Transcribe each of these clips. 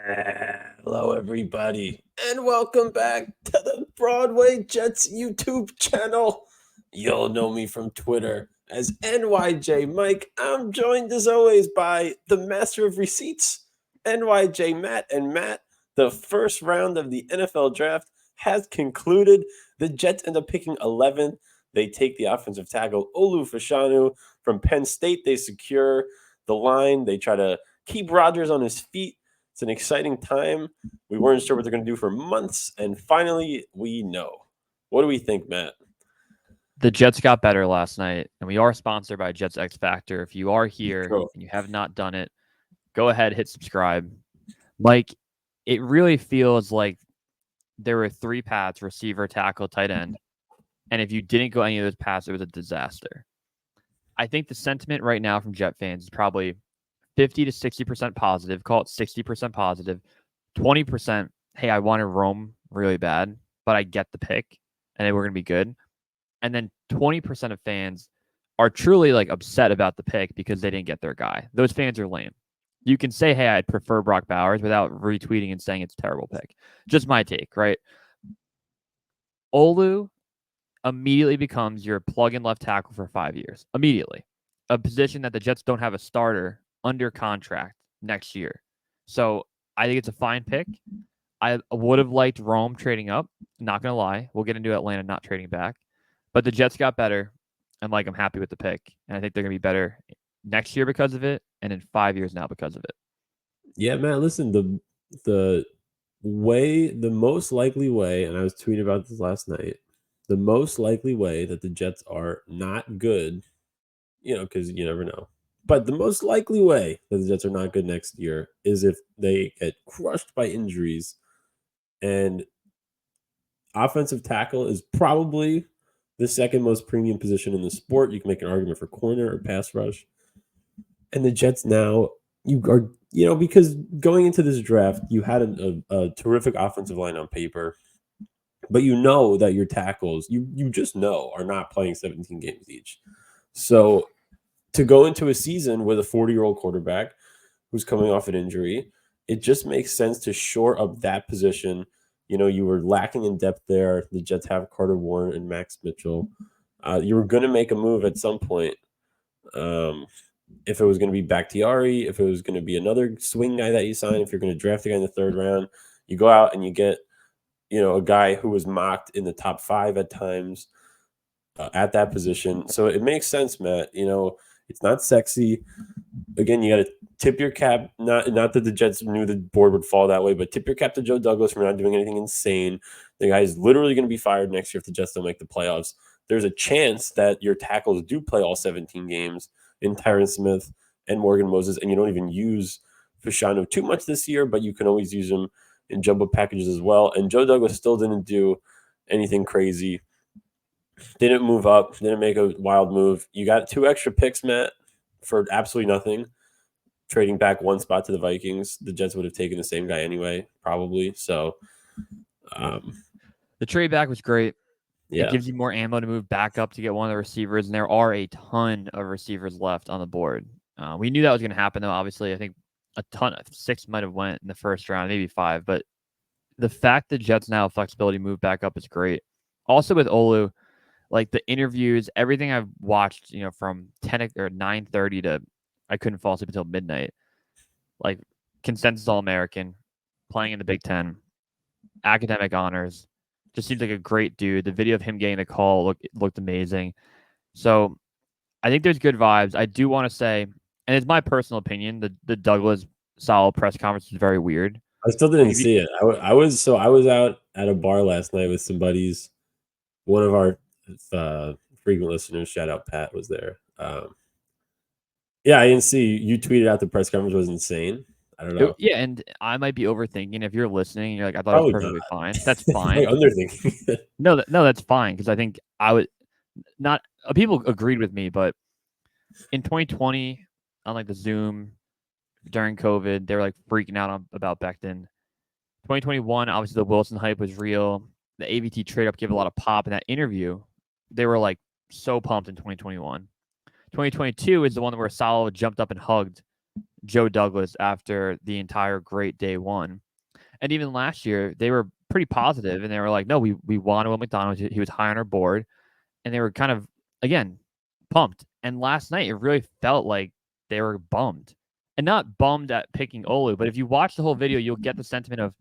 Hello, everybody, and welcome back to the Broadway Jets YouTube channel. You'll know me from Twitter as NYJ Mike. I'm joined as always by the master of receipts, NYJ Matt. And Matt, the first round of the NFL draft has concluded. The Jets end up picking 11th. They take the offensive tackle Olu Fashanu from Penn State. They secure the line. They try to keep Rodgers on his feet. It's an exciting time. We weren't sure what they're going to do for months, and finally, we know. What do we think, Matt? The Jets got better last night, and we are sponsored by Jets X Factor. If you are here Cool. and you have not done it, go ahead, hit subscribe. Mike, it really feels like there were three paths: receiver, tackle, tight end. And if you didn't go any of those paths, it was a disaster. I think the sentiment right now from Jet fans is probably 50 to 60% positive. Call it 60% positive. 20%, hey, I wanted Rome really bad, but I get the pick, and they were going to be good. And then 20% of fans are truly like upset about the pick because they didn't get their guy. Those fans are lame. You can say, hey, I'd prefer Brock Bowers without retweeting and saying it's a terrible pick. Just my take, right? Olu immediately becomes your plug-in left tackle for 5 years. Immediately. A position that the Jets don't have a starter under contract next year. So I think it's a fine pick. I would have liked Rome trading up. Not going to lie. We'll get into Atlanta not trading back. But the Jets got better, and I'm happy with the pick. And I think they're going to be better next year because of it, and in 5 years now because of it. Yeah, Matt, listen, the most likely way, and I was tweeting about this last night, the most likely way that the Jets are not good, because you never know. But the most likely way that the Jets are not good next year is if they get crushed by injuries. And offensive tackle is probably the second most premium position in the sport. You can make an argument for corner or pass rush. And the Jets now, because going into this draft, you had a terrific offensive line on paper, but you know that your tackles, you just know, are not playing 17 games each. So to go into a season with a 40-year-old quarterback who's coming off an injury, it just makes sense to shore up that position. You were lacking in depth there. The Jets have Carter Warren and Max Mitchell. You were going to make a move at some point. If it was going to be Bakhtiari, if it was going to be another swing guy that you sign, if you're going to draft a guy in the third round, you go out and you get, a guy who was mocked in the top 5 at times at that position. So it makes sense, Matt. It's not sexy. Again, you got to tip your cap. Not that the Jets knew the board would fall that way, but tip your cap to Joe Douglas for not doing anything insane. The guy is literally going to be fired next year if the Jets don't make the playoffs. There's a chance that your tackles do play all 17 games in Tyron Smith and Morgan Moses, and you don't even use Fashanu too much this year, but you can always use him in jumbo packages as well. And Joe Douglas still didn't do anything crazy. Didn't move up, didn't make a wild move. You got 2 extra picks, Matt, for absolutely nothing. Trading back 1 spot to the Vikings, the Jets would have taken the same guy anyway, probably. So, the trade back was great. yeah. It gives you more ammo to move back up to get one of the receivers, and there are a ton of receivers left on the board. We knew that was going to happen, though. Obviously, I think a ton of 6 might have went in the first round, maybe 5. But the fact that Jets now have flexibility to move back up is great. Also with Olu, like the interviews, everything I've watched, from 10 or 9:30 to I couldn't fall asleep until midnight. Like consensus All-American, playing in the Big Ten, academic honors. Just seems like a great dude. The video of him getting the call looked amazing. So I think there's good vibes. I do want to say, and it's my personal opinion, the Douglas Sowell press conference was very weird. I still didn't see it. I was out at a bar last night with some buddies. One of our frequent listeners, shout out Pat, was there. Yeah, I didn't see you tweeted out the press conference was insane. I don't know. Yeah, and I might be overthinking. If you're listening, you're like, I thought it was perfectly fine. That's fine. Underthinking. No, that's fine because I think I would not. People agreed with me, but in 2020, on like the Zoom during COVID, they were like freaking out about Becton. 2021, obviously the Wilson hype was real. The AVT trade up gave a lot of pop in that interview. They were like so pumped in 2021. 2022 is the one where Salo jumped up and hugged Joe Douglas after the entire great day one. And even last year, they were pretty positive, and they were like, "No, we want Will McDonald. He was high on our board," and they were kind of again pumped. And last night, it really felt like they were bummed, and not bummed at picking Olu, but if you watch the whole video, you'll get the sentiment of,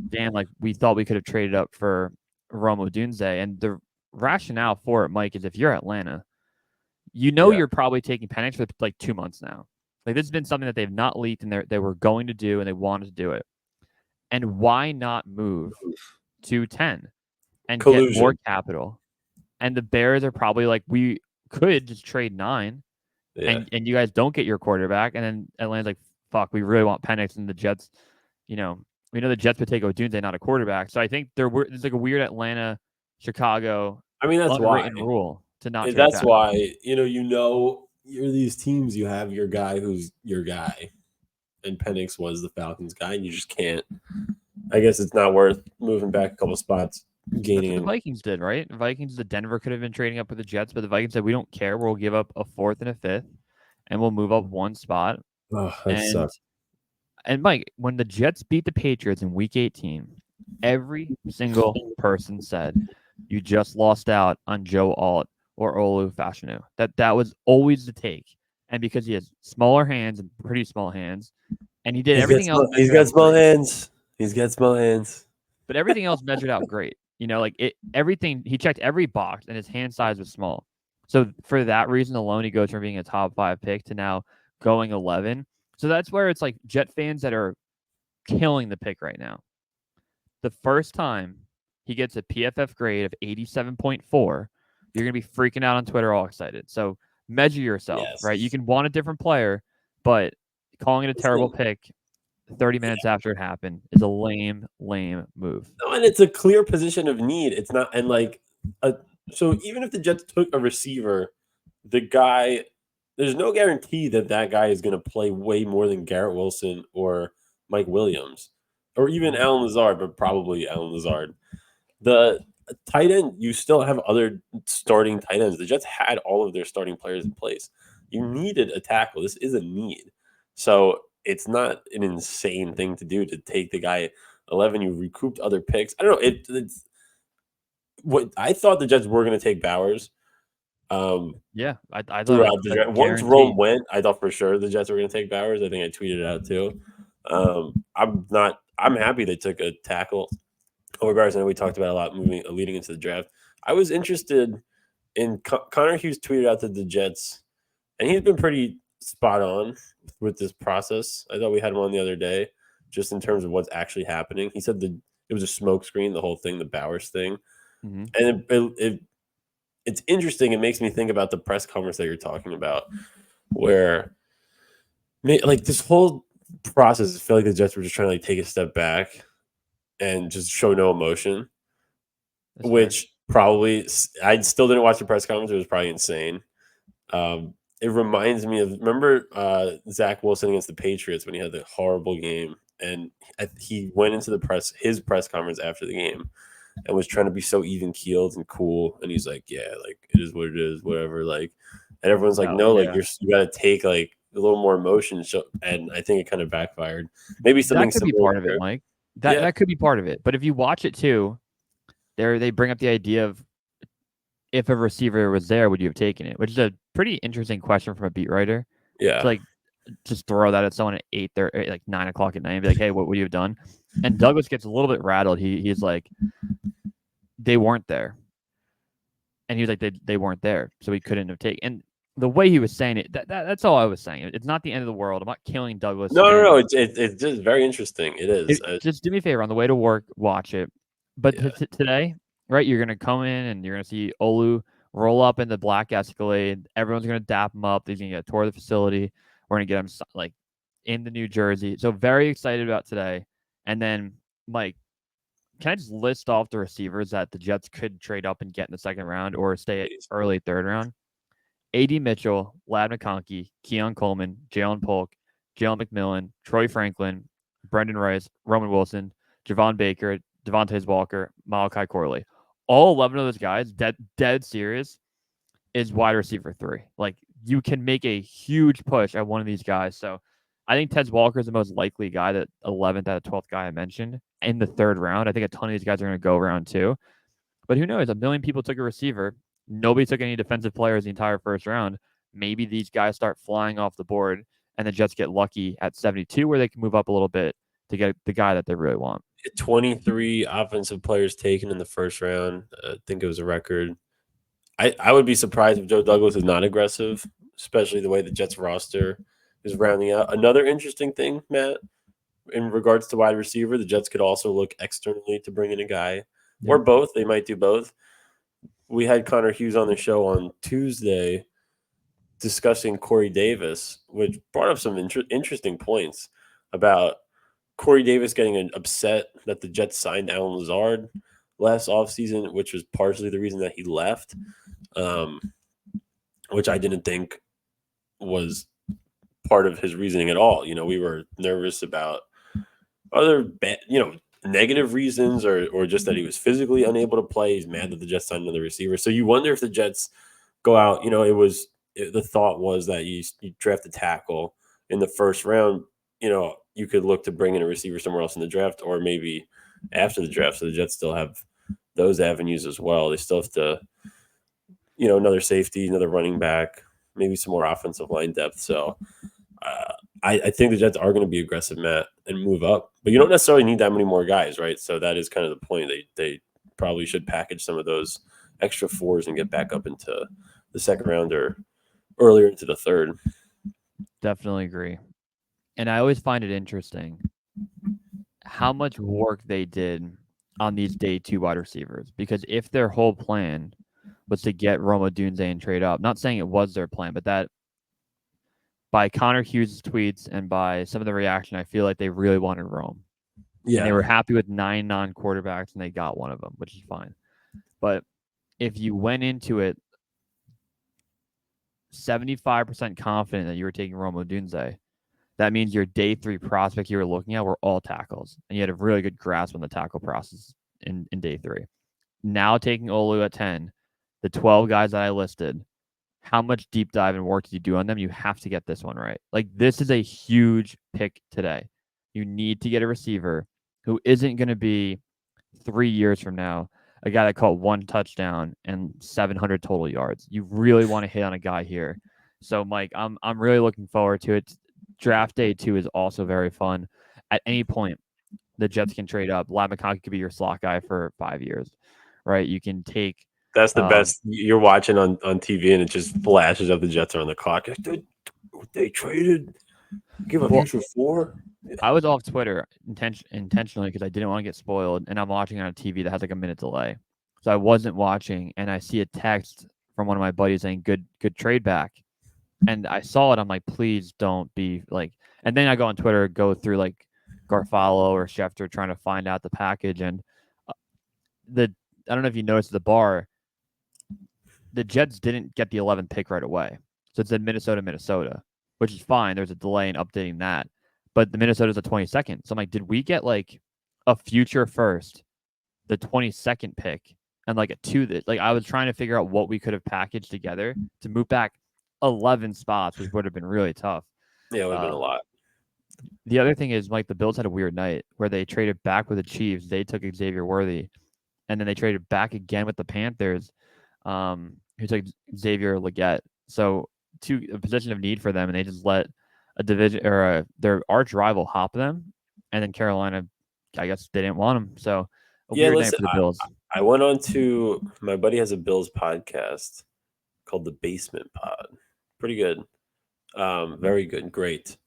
"Damn, like we thought we could have traded up for Rome Odunze." And the rationale for it, Mike, is if you're Atlanta, you know Yeah. you're probably taking Penix for like 2 months now. Like this has been something that they've not leaked and they were going to do and they wanted to do it. And why not move to 10 and get more Collusion. capital? And the Bears are probably like, we could just trade 9 Yeah. and you guys don't get your quarterback. And then Atlanta's like, fuck, we really want Penix, and the Jets, you know, we know the Jets would take Odunze, not a quarterback. So I think there's like a weird Atlanta, Chicago I mean, that's why. unwritten rule to not trade That's back. why, you're these teams, you have your guy who's your guy. And Penix was the Falcons guy, and you just can't. I guess it's not worth moving back a couple spots, That's what the gaining. Vikings did, right? The Vikings, the Denver could have been trading up with the Jets, but the Vikings said, we don't care. We'll give up a 4th and a 5th, and we'll move up one spot. Oh, that And sucks. and Mike, when the Jets beat the Patriots in Week 18, every single person said, "You just lost out on Joe Alt or Olu Fashanu." That was always the take, and because he has smaller hands and pretty small hands, and he did everything else He's measured got out small great. hands. He's got small hands. But everything else measured out great. Like everything, he checked every box, and his hand size was small. So for that reason alone, he goes from being a top 5 pick to now going 11. So that's where it's like Jet fans that are killing the pick right now. The first time he gets a PFF grade of 87.4, you're going to be freaking out on Twitter all excited. So measure yourself, right? You Yes. can want a different player, but calling it a terrible Listen, pick 30 minutes after it happened is a lame move. no, and it's a clear position of need. It's not, and like, so even if the Jets took a receiver, the guy, there's no guarantee that that guy is going to play way more than Garrett Wilson or Mike Williams or even Mhm. Alan Lazard, but probably Alan Lazard. The tight end, you still have other starting tight ends. The Jets had all of their starting players in place. You needed a tackle. This is a need. So it's not an insane thing to do to take the guy 11. You recouped other picks. I don't know. It's what I thought the Jets were going to take Bowers. Yeah, I thought it Throughout was the like draft. Once Rome guaranteed. went, I thought for sure the Jets were going to take Bowers. I think I tweeted it out too. I'm not. I'm happy they took a tackle over Bowers. I know we talked about a lot leading into the draft. I was interested in Connor Hughes tweeted out that the Jets, and he's been pretty spot on with this process. I thought we had him on the other day, just in terms of what's actually happening. He said it was a smoke screen, the whole thing, the Bowers thing, Mm-hmm. and it's interesting. It makes me think about the press conference that you're talking about, where like this whole process, I feel like the Jets were just trying to like take a step back and just show no emotion, That's fair. which probably I still didn't watch the press conference. It was probably insane. It reminds me of remember Zach Wilson against the Patriots when he had the horrible game, and he went into his press conference after the game and was trying to be so even keeled and cool, and he's like, "Yeah, like it is what it is, whatever." Like, and everyone's like, Oh "No, like yeah, you got to take like a little more emotion." So, and I think it kind of backfired. Maybe that something could be similar part of it, here. Mike. That Yeah, that could be part of it. But if you watch it too, they bring up the idea of, if a receiver was there, would you have taken it? Which is a pretty interesting question from a beat writer. To yeah. like just throw that at someone at 8:30, like 9 o'clock at night, and be like, "Hey, what would you have done?" And Douglas gets a little bit rattled. He's like, "They weren't there," and he was like, "They weren't there, so he couldn't have taken." And the way he was saying it, that's all I was saying. It's not the end of the world. I'm not killing Douglas No, no, no. fans. It's just very interesting. It is. Just do me a favor on the way to work, watch it. But Yeah. today, right, you're gonna come in and you're gonna see Olu roll up in the black Escalade. Everyone's gonna dap him up. He's gonna get a tour of the facility. We're gonna get him like in the New Jersey. So very excited about today. And then, Mike, can I just list off the receivers that the Jets could trade up and get in the second round or stay at Please. early third round? A.D. Mitchell, Lad McConkey, Keon Coleman, Jalen Polk, Jalen McMillan, Troy Franklin, Brendan Rice, Roman Wilson, Javon Baker, Devontae Walker, Malachi Corley. All 11 of those guys, dead serious, is wide receiver 3. Like, you can make a huge push at one of these guys. So I think Ted Walker is the most likely guy, that 11th out of 12th guy I mentioned in the third round. I think a ton of these guys are going to go round 2. But who knows? A million people took a receiver. Nobody took any defensive players the entire first round. Maybe these guys start flying off the board and the Jets get lucky at 72 where they can move up a little bit to get the guy that they really want. 23 offensive players taken in the first round. I think it was a record. I would be surprised if Joe Douglas is not aggressive, especially the way the Jets roster is rounding out. Another interesting thing, Matt, in regards to wide receiver, the Jets could also look externally to bring in a guy or both. They might do both. We had Connor Hughes on the show on Tuesday discussing Corey Davis, which brought up some interesting points about Corey Davis getting upset that the Jets signed Alan Lazard last offseason, which was partially the reason that he left, which I didn't think was part of his reasoning at all. We were nervous about other negative reasons or just that he was physically unable to play. He's mad that the Jets signed another receiver. So you wonder if the Jets go out, the thought was that you draft a tackle in the first round, you could look to bring in a receiver somewhere else in the draft or maybe after the draft. So the Jets still have those avenues as well. They still have to, another safety, another running back, maybe some more offensive line depth. So I think the Jets are going to be aggressive, Matt, and move up. But you don't necessarily need that many more guys, right? So that is kind of the point. They probably should package some of those extra fours and get back up into the second round or earlier into the third. Definitely agree. And I always find it interesting how much work they did on these day 2 wide receivers. Because if their whole plan was to get Rome Odunze and trade up, not saying it was their plan, but that by Connor Hughes' tweets and by some of the reaction, I feel like they really wanted Rome. Yeah. And they were happy with 9 non-quarterbacks, and they got one of them, which is fine. But if you went into it 75% confident that you were taking Rome Odunze, that means your day 3 prospects you were looking at were all tackles, and you had a really good grasp on the tackle process in day 3. Now taking Olu at 10, the 12 guys that I listed, how much deep dive and work did you do on them? You have to get this one right. Like, this is a huge pick today. You need to get a receiver who isn't going to be 3 years from now a guy that caught 1 touchdown and 700 total yards. You really want to hit on a guy here. So, Mike, I'm really looking forward to it. Draft day 2 is also very fun. At any point, the Jets can trade up. Lab McConkey could be your slot guy for 5 years, right? You can take. That's the best. You're watching on TV and it just flashes up the Jets are on the clock. They traded. Give up future 4. I was off Twitter intentionally because I didn't want to get spoiled, and I'm watching on a TV that has like a minute delay, so I wasn't watching. And I see a text from one of my buddies saying "good trade back," and I saw it. I'm like, please don't be like. And then I go on Twitter, go through like Garfalo or Schefter trying to find out the package, and I don't know if you noticed the bar. The Jets didn't get the 11th pick right away, so it said Minnesota, which is fine. There's a delay in updating that. But the Minnesota's the 22nd. So I'm like, did we get like a future first, the 22nd pick, and like a 2 that like I was trying to figure out what we could have packaged together to move back 11 spots, which would have been really tough. Yeah, it would have been a lot. The other thing is, Mike, the Bills had a weird night where they traded back with the Chiefs. They took Xavier Worthy, and then they traded back again with the Panthers, who took Xavier Legette. So a position of need for them, and they just let a division or their arch rival hop them, and then Carolina, I guess they didn't want him. So weird night for the Bills. I went on to my buddy has a Bills podcast called The Basement Pod. Pretty good, very good, great.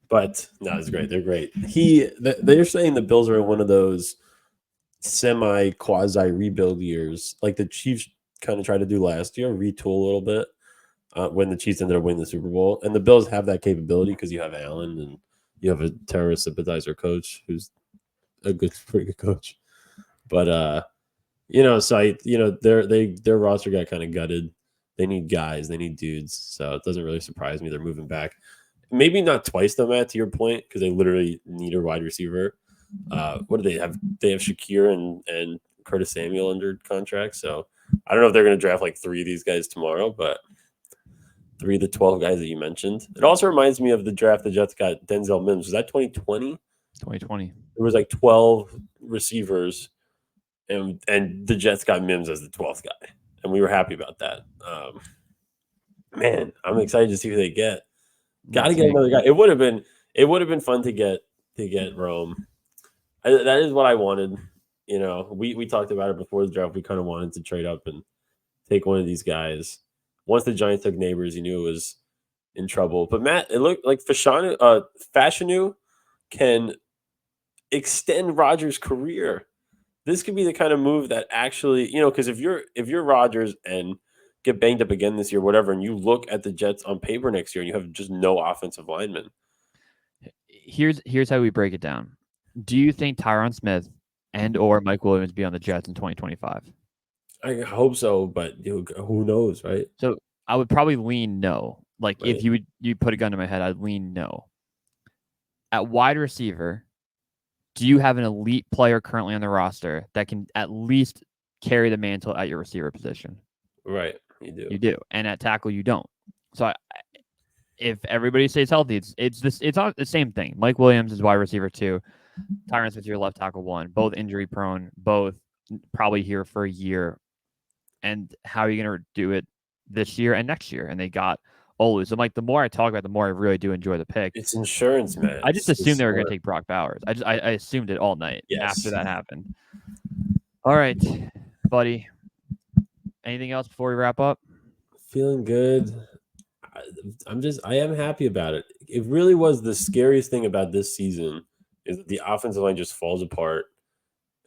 But no, it's great. They're great. They're saying the Bills are in one of those semi quasi rebuild years, like the Chiefs kind of tried to do last year, retool a little bit. When the Chiefs ended up winning the Super Bowl. And the Bills have that capability because you have Allen and you have a terrorist sympathizer coach who's pretty good coach. But their roster got kind of gutted. They need guys, they need dudes. So it doesn't really surprise me they're moving back. Maybe not twice though, Matt, to your point, because they literally need a wide receiver. What do they have? They have Shakir and Curtis Samuel under contract. So I don't know if they're going to draft like 3 of these guys tomorrow, but 3 of the 12 guys that you mentioned. It also reminds me of the draft the Jets got Denzel Mims. Was that 2020? 2020. There was like 12 receivers, and the Jets got Mims as the 12th guy, and we were happy about that. Man, I'm excited to see who they get. Got to get another guy. It would have been fun to get Rome. That is what I wanted. We talked about it before the draft. We kind of wanted to trade up and take one of these guys. Once the Giants took Neighbors, you knew it was in trouble. But Matt, it looked like Fashanu can extend Rodgers' career. This could be the kind of move that actually, because if you're Rodgers and get banged up again this year, whatever, and you look at the Jets on paper next year and you have just no offensive linemen. Here's how we break it down. Do you think Tyron Smith and or Mike Williams be on the Jets in 2025? I hope so, but who knows, right? So I would probably lean no. Like Right. if you put a gun to my head, I'd lean no. At wide receiver, do you have an elite player currently on the roster that can at least carry the mantle at your receiver position? Right, you do. You do, and at tackle you don't. So if everybody stays healthy, it's not the same thing. Mike Williams is wide receiver 2. Tyron Smith, your left tackle 1. Both injury prone. Both probably here for a year. And how are you going to do it this year and next year? And they got Olu. So, Mike, the more I talk about it, the more I really do enjoy the pick. It's insurance, man. I just assumed they were going to take Brock Bowers. I assumed it all night after that happened. All right, buddy. Anything else before we wrap up? Feeling good. I am happy about it. It really was the scariest thing about this season is that the offensive line just falls apart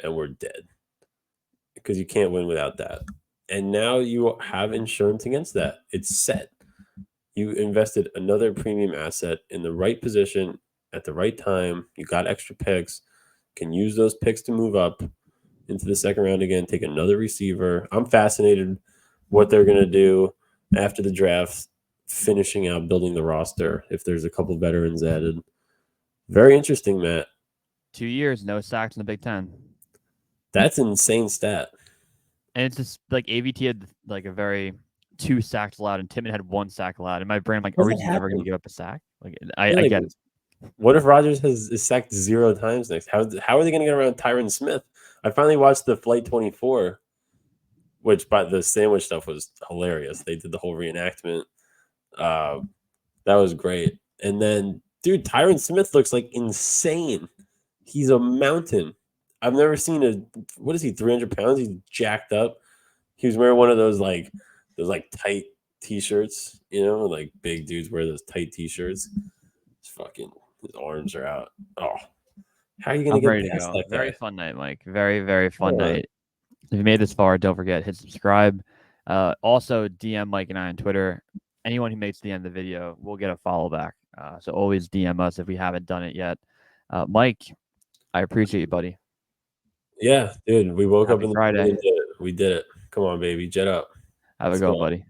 and we're dead because you can't win without that. And now you have insurance against that. It's set. You invested another premium asset in the right position at the right time. You got extra picks, can use those picks to move up into the second round again, take another receiver. I'm fascinated what they're going to do after the draft, finishing out building the roster if there's a couple veterans added. Very interesting, Matt. 2 years, no sacks in the Big Ten. That's an insane stat. And it's just like AVT had like a very 2 sacks allowed, and Tippmann had 1 sack allowed. In my brain, I'm like, are we just never going to give up a sack? Like, I get it. What if Rodgers is sacked 0 times next? How are they going to get around Tyron Smith? I finally watched the Flight 24, which by the sandwich stuff was hilarious. They did the whole reenactment. That was great. And then, dude, Tyron Smith looks like insane. He's a mountain. I've never seen what is he, 300 pounds? He's jacked up. He was wearing one of those tight t-shirts, like big dudes wear those tight t-shirts. His arms are out. Oh, how are you going to get past that guy? Very fun night, Mike. Very, very fun night. If you made this far, don't forget, hit subscribe. Also, DM Mike and I on Twitter. Anyone who makes the end of the video will get a follow back. So always DM us if we haven't done it yet. Mike, I appreciate you, buddy. Yeah, dude. We woke up in the Friday. morning and did it. We did it. Come on, baby. Jet up. Have a go, buddy.